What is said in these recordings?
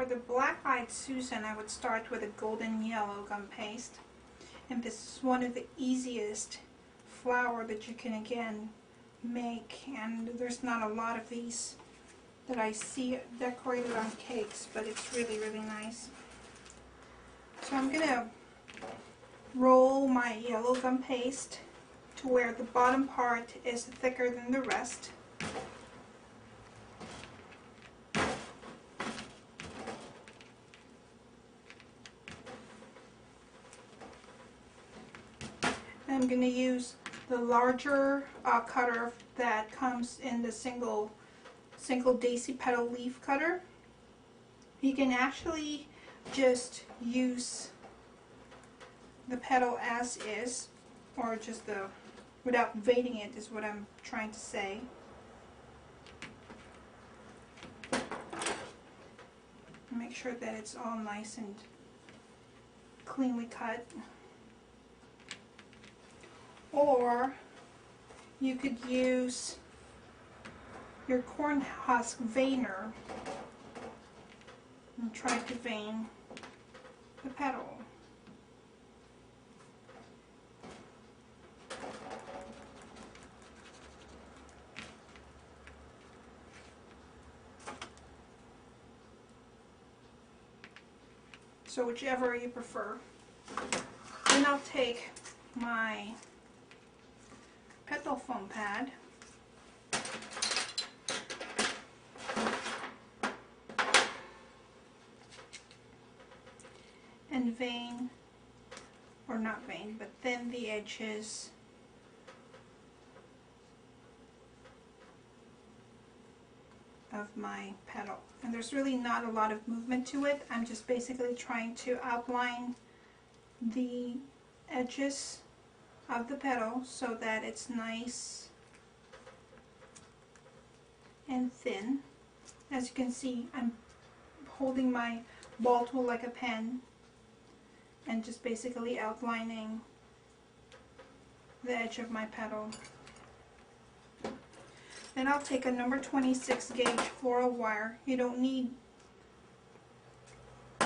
the black-eyed Susan, I would start with a golden yellow gum paste. And this is one of the easiest flower that you can again make, and there's not a lot of these that I see decorated on cakes, but it's really, really nice. So I'm going to roll my yellow gum paste to where the bottom part is thicker than the rest. I'm going to use the larger cutter that comes in the single daisy petal leaf cutter. You can actually just use the petal as is, or just without veining it is what I'm trying to say. Make sure that it's all nice and cleanly cut. Or you could use your corn husk veiner and try to vein the petal. So whichever you prefer. Then I'll take my petal foam pad and vein, or not vein, but thin the edges of my petal. And there's really not a lot of movement to it. I'm just basically trying to outline the edges of the petal so that it's nice and thin. As you can see, I'm holding my ball tool like a pen and just basically outlining the edge of my petal. Then I'll take a number 26 gauge floral wire. You don't need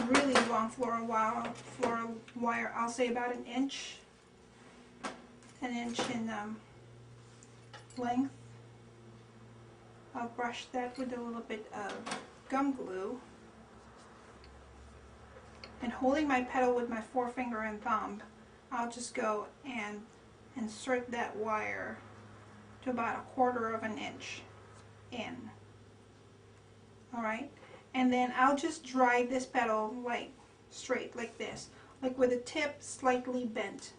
really long floral wire. I'll say about an inch in length. I'll brush that with a little bit of gum glue. And holding my petal with my forefinger and thumb, I'll just go and insert that wire to about 1/4 of an inch in. Alright? And then I'll just drive this petal like straight, like this, like with the tip slightly bent.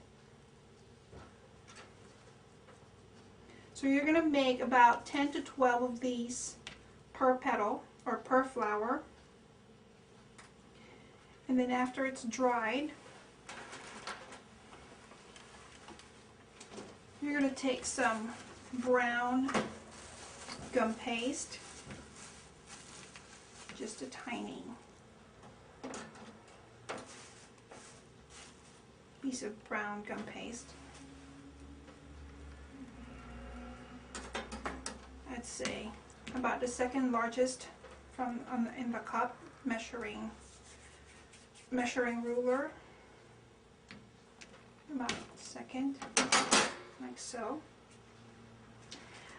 So you're going to make about 10 to 12 of these per petal or per flower. And then after it's dried, you're going to take some brown gum paste, just a tiny piece of brown gum paste. I'd say about the second largest in the cup measuring ruler. About second, like so.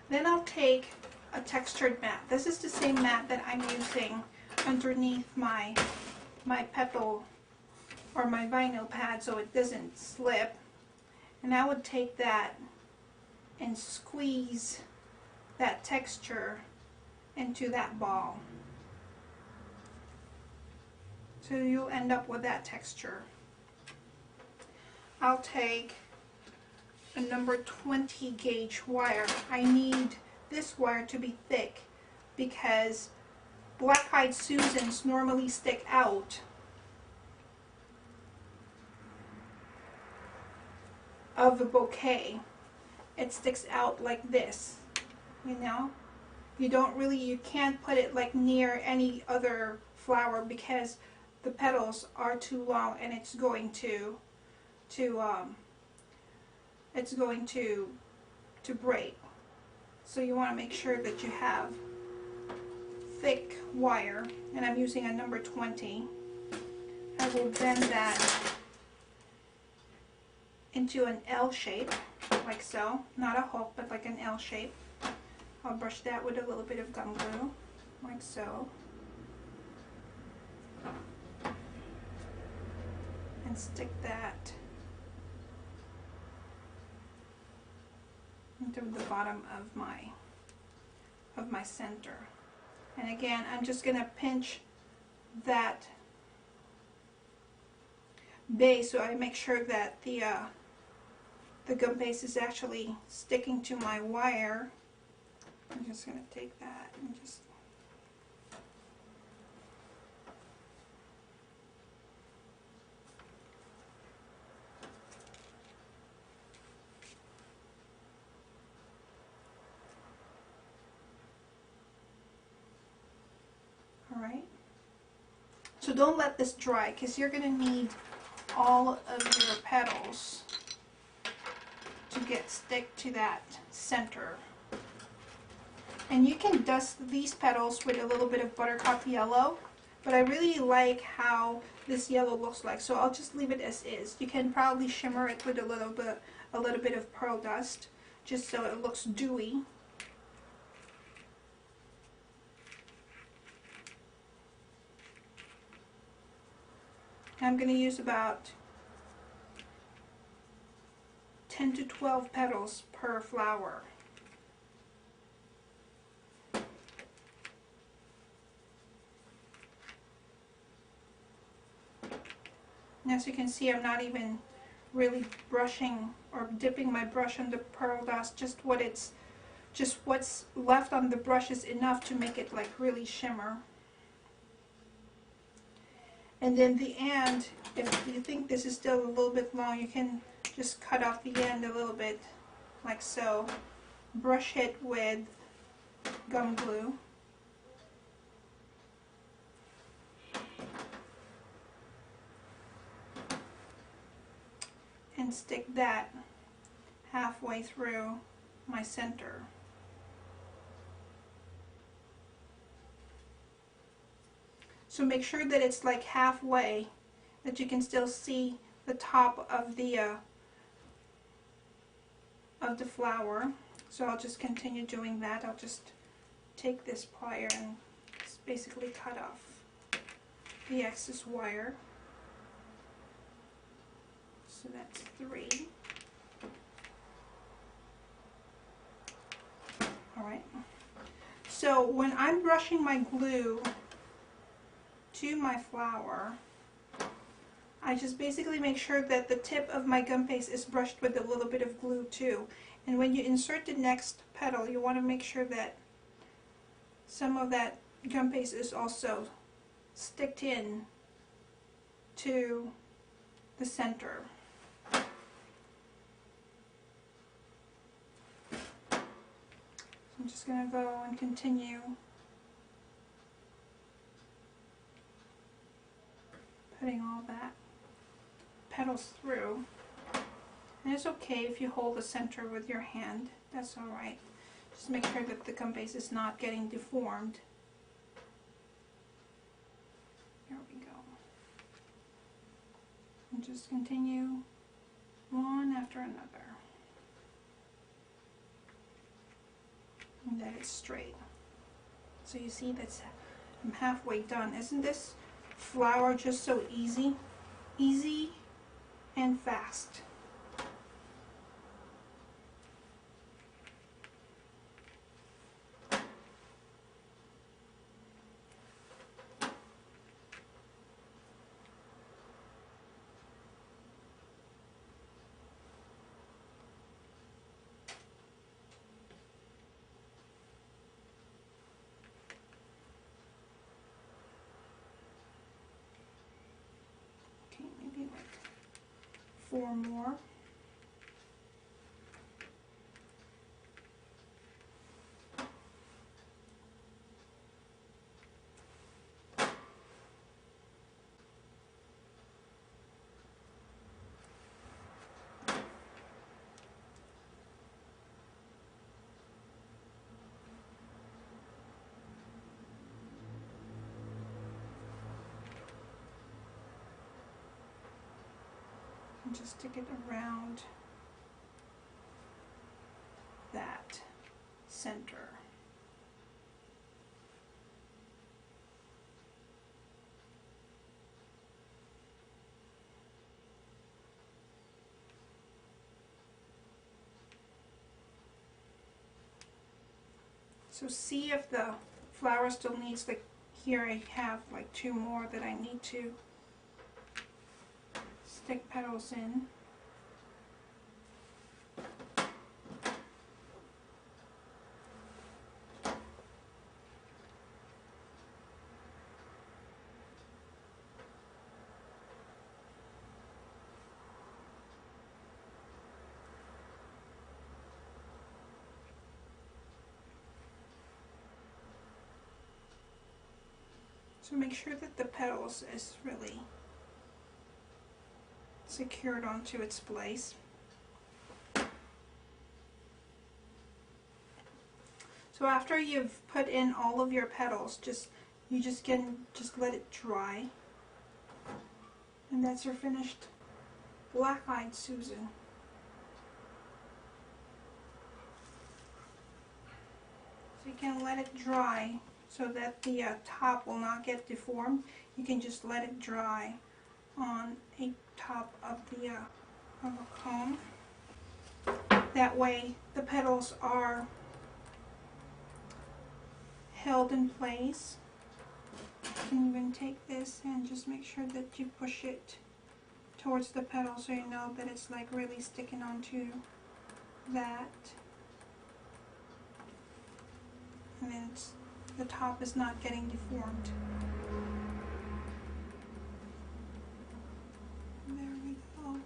Then I'll take a textured mat. This is the same mat that I'm using underneath my petal or my vinyl pad so it doesn't slip. And I would take that and squeeze that texture into that ball. So you'll end up with that texture. I'll take a number 20 gauge wire. I need this wire to be thick because black-eyed Susans normally stick out of the bouquet. It sticks out like this, you know. You can't put it like near any other flower because the petals are too long and it's going to break. So you want to make sure that you have thick wire, and I'm using a number 20. I will bend that into an L shape, like so. Not a hook, but like an L shape. I'll brush that with a little bit of gum glue, like so. And stick that into the bottom of my center. And again, I'm just going to pinch that base so I make sure that the gum paste is actually sticking to my wire. I'm just going to take that and just Alright, so don't let this dry because you're going to need all of your petals to stick to that center. And you can dust these petals with a little bit of buttercup yellow, but I really like how this yellow looks like, so I'll just leave it as is. You can probably shimmer it with a little bit of pearl dust, just so it looks dewy. I'm going to use about 10 to 12 petals per flower. And as you can see, I'm not even really brushing or dipping my brush in the pearl dust. Just what's left on the brush is enough to make it like really shimmer. And then the end, if you think this is still a little bit long, you can just cut off the end a little bit, like so. Brush it with gum glue. And stick that halfway through my center. So make sure that it's like halfway, that you can still see the top of the flower. So I'll just continue doing that. I'll just take this plier and just basically cut off the excess wire. So that's 3. Alright. So when I'm brushing my glue to my flower, I just basically make sure that the tip of my gum paste is brushed with a little bit of glue too. And when you insert the next petal, you want to make sure that some of that gum paste is also sticked in to the center. So I'm just going to go and continue putting all that petals through. And it's okay if you hold the center with your hand, that's alright. Just make sure that the gum base is not getting deformed. Here we go. And just continue one after another. And that it's straight. So you see that's, I'm halfway done. Isn't this flower just so easy? Easy and fast. Okay, maybe like 4 more. and just stick it around that center. So see if the flower still needs, like here I have like 2 more that I need to stick petals in. So make sure that the petals is really secured onto its place. So after you've put in all of your petals, you just let it dry. And that's your finished Black-Eyed Susan. So you can let it dry so that the top will not get deformed. You can just let it dry on a top of a cone. That way the petals are held in place. You can even take this and just make sure that you push it towards the petal so you know that it's like really sticking onto that. And then the top is not getting deformed. There we go.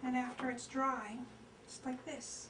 And after it's dry, it's like this.